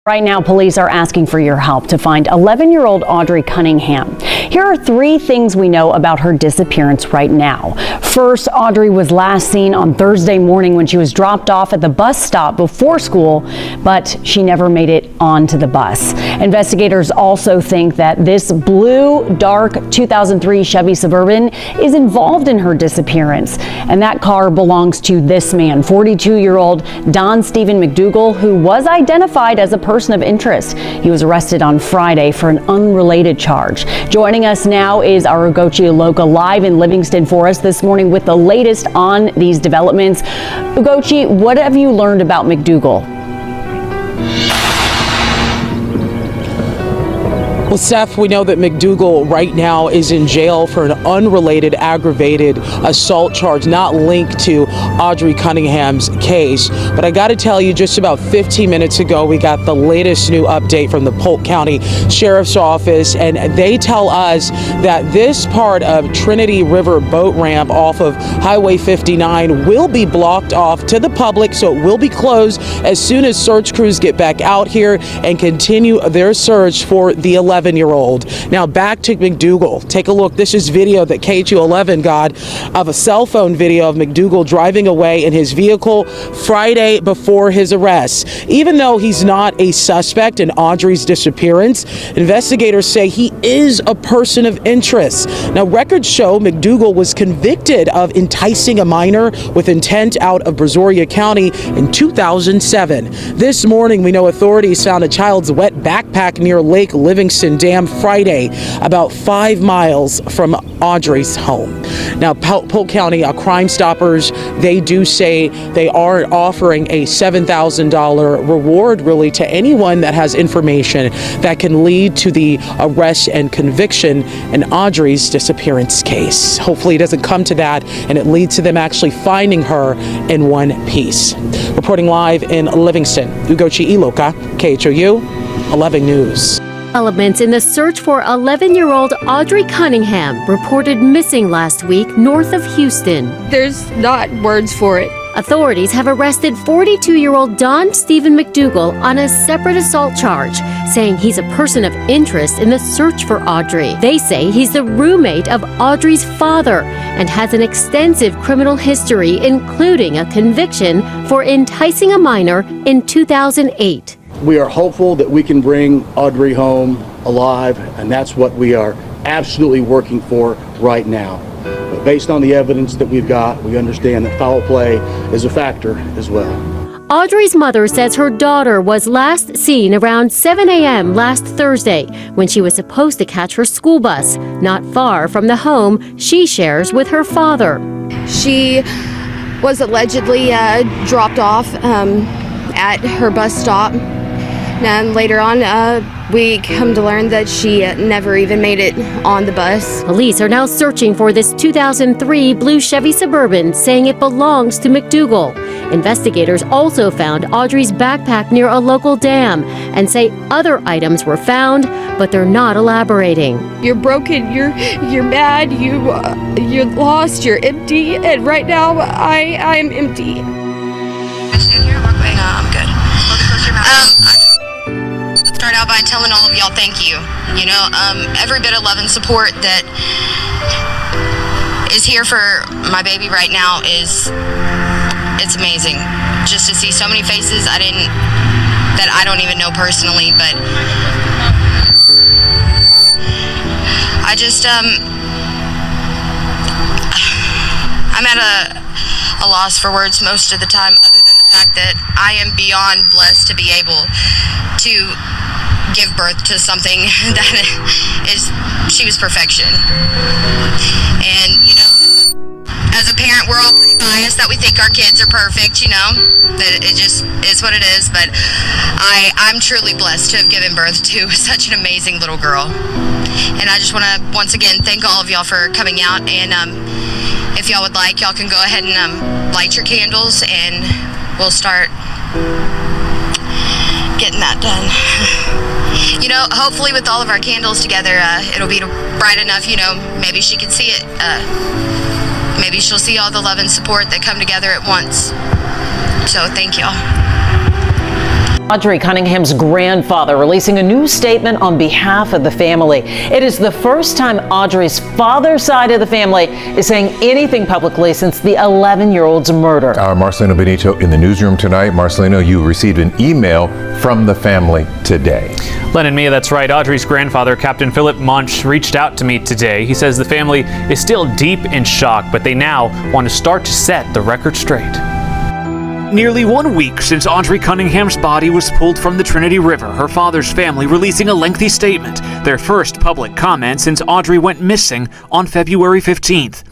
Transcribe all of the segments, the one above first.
Right now, police are asking for your help to find 11-year-old Audrey Cunningham. Here are 3 things we know about her disappearance right now. First, Audrey was last seen on Thursday morning when she was dropped off at the bus stop before school, but she never made it onto the bus. Investigators also think that this blue, dark 2003 Chevy Suburban is involved in her disappearance, and that car belongs to this man, 42-year-old Don Stephen McDougal, who was identified as a person of interest. He was arrested on Friday for an unrelated charge. Joining us now is our Ugochi Iloka live in Livingston for us this morning with the latest on these developments. Ugochi, what have you learned about McDougal? Well, Seth, we know that McDougal right now is in jail for an unrelated aggravated assault charge not linked to Audrey Cunningham's case. But I got to tell you, just about 15 minutes ago, we got the latest new update from the Polk County Sheriff's Office, and they tell us that this part of Trinity River boat ramp off of Highway 59 will be blocked off to the public, so it will be closed as soon as search crews get back out here and continue their search for the 11-year-old. Now back to McDougal. Take a look. This is video that KHU11 got of a cell phone video of McDougal driving away in his vehicle Friday before his arrest. Even though he's not a suspect in Audrey's disappearance, investigators say he is a person of interest. Now records show McDougal was convicted of enticing a minor with intent out of Brazoria County in 2007. This morning, we know authorities found a child's wet backpack near Lake Livingston Dam Friday, about 5 miles from Audrey's home. Now, Polk County Crime Stoppers, they do say they are offering a $7,000 reward, really, to anyone that has information that can lead to the arrest and conviction in Audrey's disappearance case. Hopefully, it doesn't come to that, and it leads to them actually finding her in one piece. Reporting live in Livingston, Ugochi Iloka, KHOU 11 News. Developments in the search for 11-year-old Audrey Cunningham, reported missing last week north of Houston. There's not words for it. Authorities have arrested 42-year-old Don Stephen McDougal on a separate assault charge, saying he's a person of interest in the search for Audrey. They say he's the roommate of Audrey's father and has an extensive criminal history, including a conviction for enticing a minor in 2008. We are hopeful that we can bring Audrey home alive, and that's what we are absolutely working for right now. But based on the evidence that we've got, we understand that foul play is a factor as well. Audrey's mother says her daughter was last seen around 7 a.m. last Thursday when she was supposed to catch her school bus, not far from the home she shares with her father. She was allegedly dropped off at her bus stop. And later on, we come to learn that she never even made it on the bus. Police are now searching for this 2003 blue Chevy Suburban, saying it belongs to McDougal. Investigators also found Audrey's backpack near a local dam and say other items were found, but they're not elaborating. You're broken, you're mad, you're lost, you're empty, and right now I'm empty. I'm good. Start out by telling all of y'all thank you. You know, every bit of love and support that is here for my baby right now it's amazing. Just to see so many faces that I don't even know personally, but I just I'm at a loss for words most of the time, other than the fact that I am beyond blessed to be able to give birth to something that she was perfection. And, you know, as a parent, we're all pretty biased that we think our kids are perfect, you know, that it just is what it is. But I'm truly blessed to have given birth to such an amazing little girl. And I just want to, once again, thank all of y'all for coming out. And if y'all would like, y'all can go ahead and light your candles, and we'll start getting that done. You know, hopefully with all of our candles together, it'll be bright enough, you know, maybe she can see it. Maybe she'll see all the love and support that come together at once. So thank y'all. Audrey Cunningham's grandfather releasing a new statement on behalf of the family. It is the first time Audrey's father's side of the family is saying anything publicly since the 11-year-old's murder. Our Marcelino Benito in the newsroom tonight. Marcelino, you received an email from the family today. Len and Mia, that's right. Audrey's grandfather, Captain Philip Munch, reached out to me today. He says the family is still deep in shock, but they now want to start to set the record straight. Nearly 1 week since Audrey Cunningham's body was pulled from the Trinity River, her father's family releasing a lengthy statement, their first public comment since Audrey went missing on February 15th.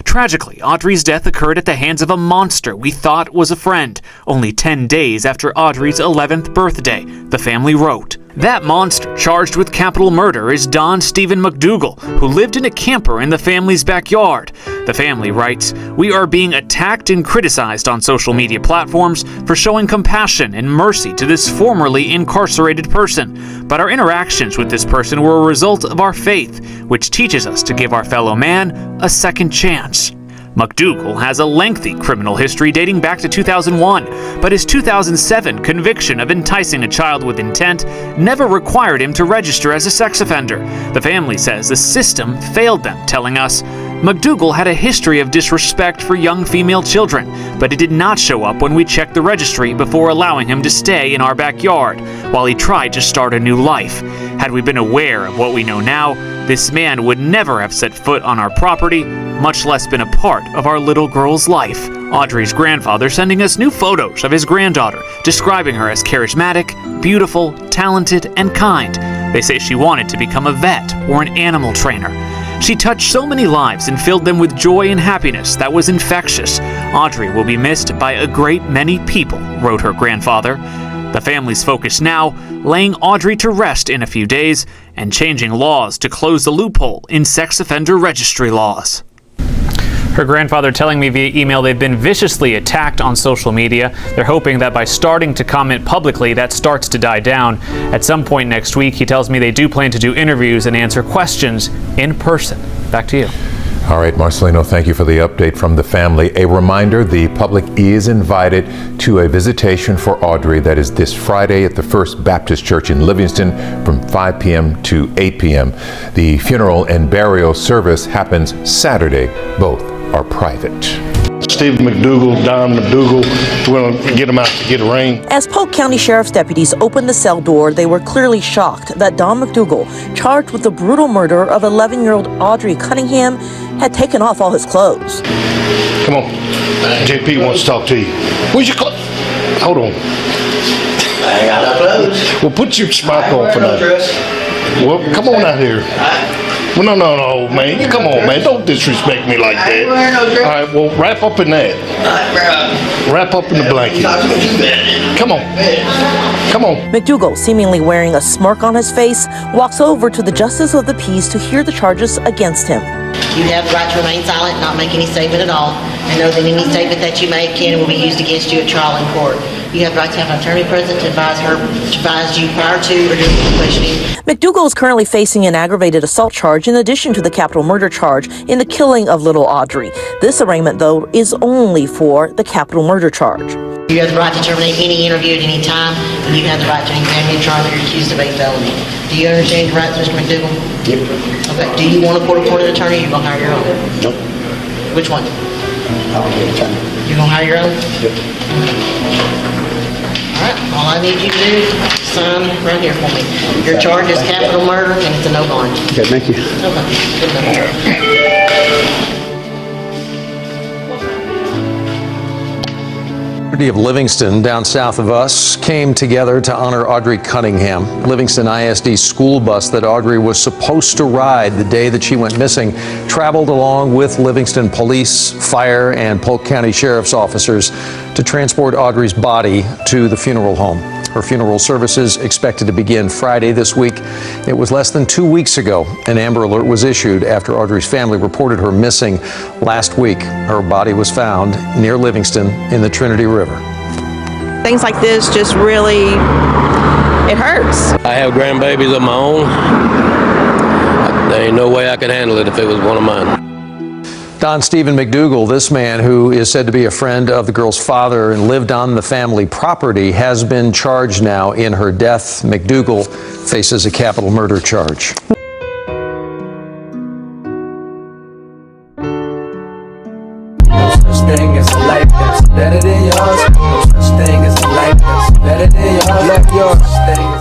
Tragically, Audrey's death occurred at the hands of a monster we thought was a friend, only 10 days after Audrey's 11th birthday, the family wrote. That monster charged with capital murder is Don Stephen McDougal, who lived in a camper in the family's backyard. The family writes, "We are being attacked and criticized on social media platforms for showing compassion and mercy to this formerly incarcerated person. But our interactions with this person were a result of our faith, which teaches us to give our fellow man a second chance." McDougal has a lengthy criminal history dating back to 2001, but his 2007 conviction of enticing a child with intent never required him to register as a sex offender. The family says the system failed them, telling us, McDougal had a history of disrespect for young female children, but it did not show up when we checked the registry before allowing him to stay in our backyard while he tried to start a new life. Had we been aware of what we know now, this man would never have set foot on our property, much less been a part of our little girl's life. Audrey's grandfather sending us new photos of his granddaughter, describing her as charismatic, beautiful, talented, and kind. They say she wanted to become a vet or an animal trainer. She touched so many lives and filled them with joy and happiness that was infectious. Audrey will be missed by a great many people, wrote her grandfather. The family's focus now, laying Audrey to rest in a few days and changing laws to close the loophole in sex offender registry laws. Her grandfather telling me via email they've been viciously attacked on social media. They're hoping that by starting to comment publicly, that starts to die down. At some point next week, he tells me they do plan to do interviews and answer questions in person. Back to you. All right, Marcelino, thank you for the update from the family. A reminder, the public is invited to a visitation for Audrey that is this Friday at the First Baptist Church in Livingston from 5 p.m. to 8 p.m. The funeral and burial service happens Saturday. Both are private. Stephen McDougal, Don McDougal, we're going to get them out to get a ring. As Polk County Sheriff's deputies opened the cell door, they were clearly shocked that Don McDougal, charged with the brutal murder of 11-year-old Audrey Cunningham, had taken off all his clothes. Come on. JP wants to talk to you. Where's your clothes? Hold on. I ain't got no clothes. Well, put your smock on for now. Well, come on out here. Well, no, man. Come on, man. Don't disrespect me like that. All right, well, wrap up in that. Wrap up in the blanket. Come on. Come on. McDougal, seemingly wearing a smirk on his face, walks over to the Justice of the Peace to hear the charges against him. You have the right to remain silent, not make any statement at all, and know that any statement that you make can and will be used against you at trial in court. You have the right to have an attorney present to advise you prior to or during the questioning. McDougal is currently facing an aggravated assault charge in addition to the capital murder charge in the killing of little Audrey. This arraignment, though, is only for the capital murder charge. You have the right to terminate any interview at any time, and you have the right to examine your trial if you're accused of a felony. Do you understand your rights, Mr. McDougal? Yep. Okay. Do you want a court-appointed attorney or you going to hire your own? Nope. Which one? I'll get an attorney. You going to hire your own? Yep. All right. All I need you to do is sign right here for me. Your charge is capital murder, and it's a no bond. Okay, thank you. Okay. Good enough. Of Livingston, down south of us, came together to honor Audrey Cunningham. Livingston ISD school bus that Audrey was supposed to ride the day that she went missing traveled along with Livingston police, fire, and Polk County Sheriff's officers to transport Audrey's body to the funeral home. Her funeral services expected to begin Friday this week. It was less than 2 weeks ago an Amber Alert was issued after Audrey's family reported her missing last week. Her body was found near Livingston in the Trinity River. Things like this just really, it hurts. I have grandbabies of my own. There ain't no way I could handle it if it was one of mine. Don Stephen McDougal, this man who is said to be a friend of the girl's father and lived on the family property, has been charged now in her death. McDougal faces a capital murder charge. No such thing as a life that's better than yours. No such thing as a life that's better than yours. Left yours.